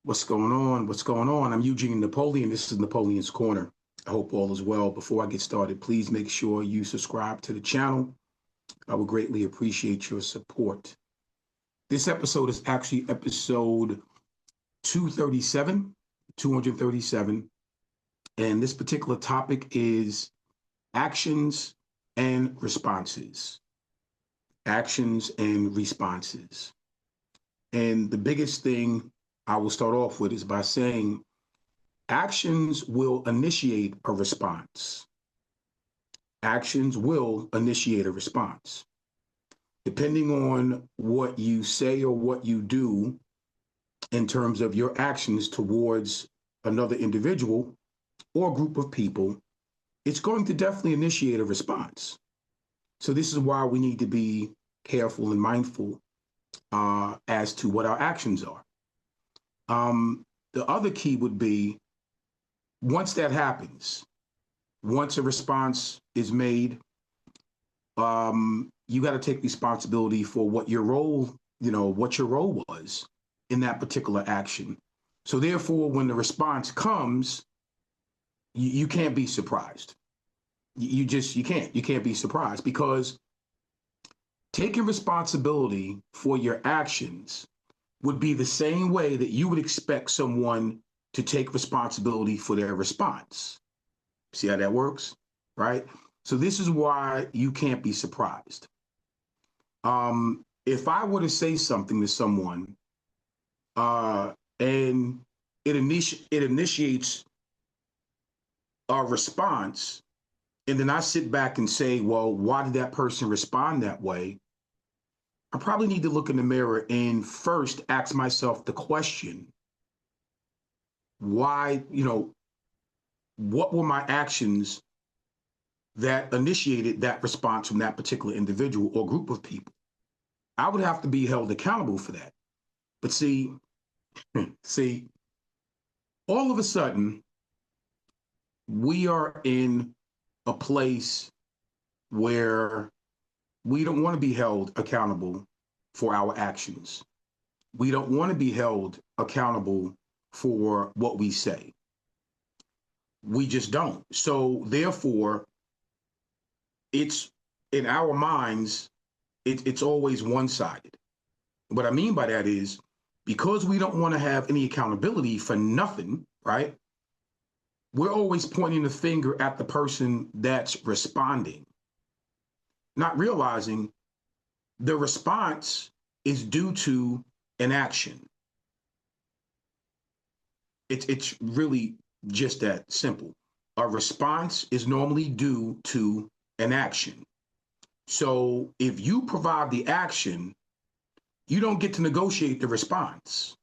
What's going on? What's going on? I'm Eugene Napoleon. This is Napoleon's Corner. I hope all is well. Before I get started, please make sure you subscribe to the channel. I would greatly appreciate your support. This episode is actually episode 237, 237. And this particular topic is actions and responses. Actions and responses. And the biggest thing I will start off with is by saying actions will initiate a response. Actions will initiate a response. Depending on what you say or what you do in terms of your actions towards another individual or group of people, it's going to definitely initiate a response. So this is why we need to be careful and mindful as to what our actions are. The other key would be once that happens, once a response is made, you got to take responsibility for what your role was in that particular action. So therefore, when the response comes, you can't be surprised. You can't be surprised, because taking responsibility for your actions would be the same way that you would expect someone to take responsibility for their response. See how that works, right? So this is why you can't be surprised. If I were to say something to someone and it initiates a response, and then I sit back and say, well, why did that person respond that way? I probably need to look in the mirror and first ask myself the question, why, what were my actions that initiated that response from that particular individual or group of people? I would have to be held accountable for that. But see, all of a sudden, we are in a place where we don't want to be held accountable for our actions. We don't want to be held accountable for what we say. We just don't. So therefore, it's in our minds, it's always one-sided. What I mean by that is, because we don't want to have any accountability for nothing, right? We're always pointing the finger at the person that's responding, not realizing the response is due to an action. It's really just that simple. A response is normally due to an action. So if you provide the action, you don't get to negotiate the response.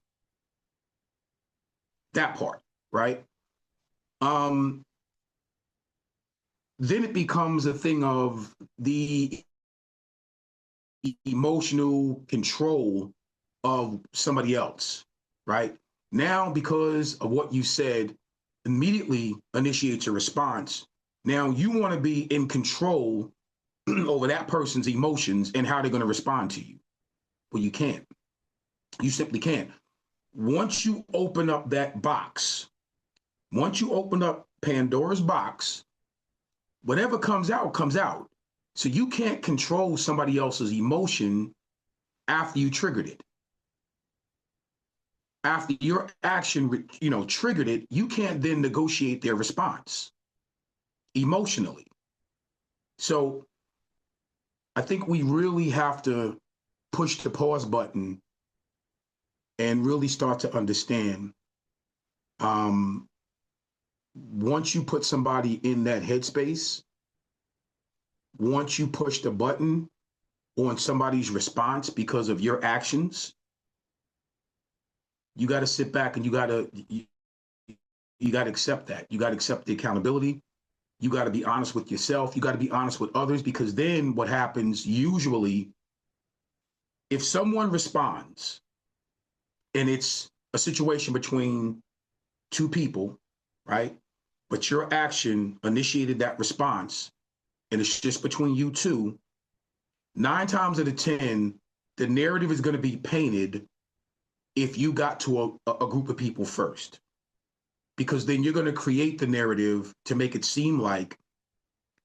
That part, right? Then it becomes a thing of the emotional control of somebody else, right? Now, because of what you said, immediately initiates a response. Now you want to be in control over that person's emotions and how they're going to respond to you. Well, you can't. You simply can't. Once you open up that box, once you open up Pandora's box, whatever comes out, comes out. So you can't control somebody else's emotion after you triggered it. After your action, triggered it, you can't then negotiate their response emotionally. So I think we really have to push the pause button and really start to understand. Once you put somebody in that headspace, once you push the button on somebody's response because of your actions, you got to sit back and you got to accept that. You got to accept the accountability. You got to be honest with yourself. You got to be honest with others, because then what happens usually, if someone responds and it's a situation between two people, right? But your action initiated that response and it's just between you two, 9 times out of 10, the narrative is going to be painted if you got to a group of people first, because then you're going to create the narrative to make it seem like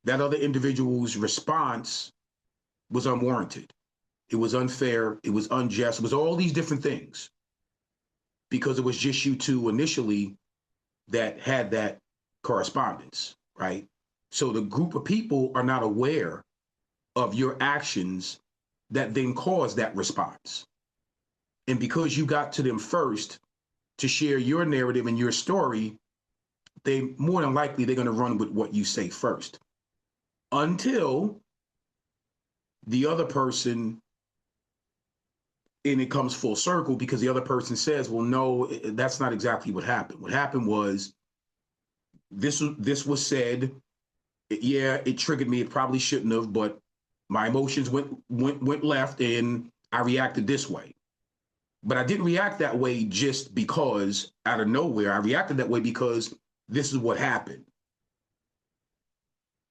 that other individual's response was unwarranted. It was unfair. It was unjust. It was all these different things because it was just you two initially that had that correspondence, right? So the group of people are not aware of your actions that then cause that response. And because you got to them first to share your narrative and your story, they more than likely they're going to run with what you say first until the other person, and it comes full circle because the other person says, well, no, that's not exactly what happened. What happened was this was said. Yeah, it triggered me. It probably shouldn't have, but my emotions went left and I reacted this way. But I didn't react that way just because out of nowhere. I reacted that way because this is what happened.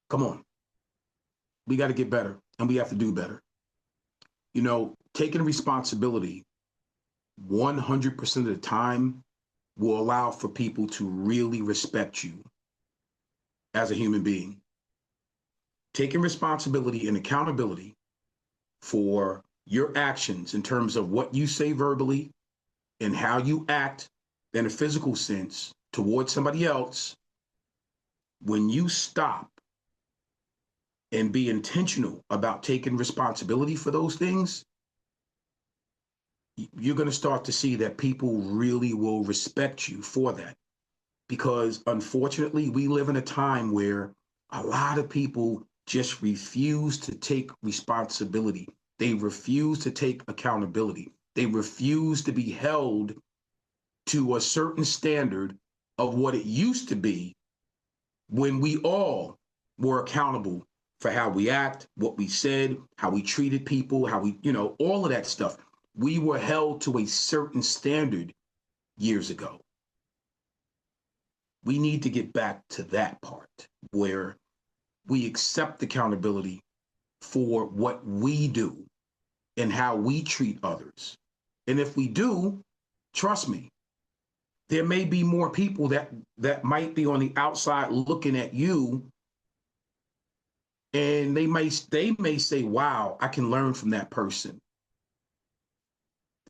Come on. We got to get better and we have to do better. You know, taking responsibility 100% of the time will allow for people to really respect you as a human being. Taking responsibility and accountability for your actions in terms of what you say verbally and how you act in a physical sense towards somebody else, when you stop and be intentional about taking responsibility for those things, you're going to start to see that people really will respect you for that. Because unfortunately, we live in a time where a lot of people just refuse to take responsibility. They refuse to take accountability. They refuse to be held to a certain standard of what it used to be when we all were accountable for how we act, what we said, how we treated people, how we, all of that stuff. We were held to a certain standard years ago. We need to get back to that part where we accept accountability for what we do and how we treat others. And if we do, trust me, there may be more people that might be on the outside looking at you, and they may say, wow, I can learn from that person.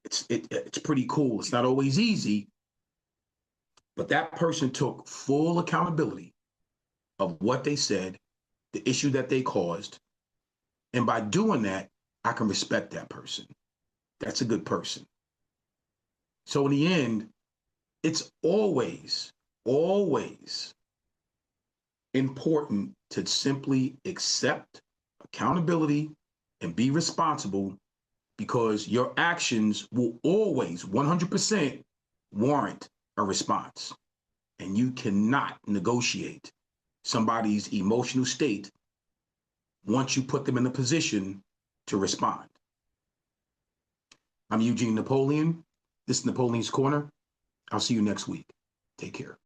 It's pretty cool. It's not always easy, but that person took full accountability of what they said, the issue that they caused. And by doing that, I can respect that person. That's a good person. So in the end, it's always, always important to simply accept accountability and be responsible, because your actions will always 100% warrant a response. And you cannot negotiate somebody's emotional state once you put them in a position to respond. I'm Eugene Napoleon. This is Napoleon's Corner. I'll see you next week. Take care.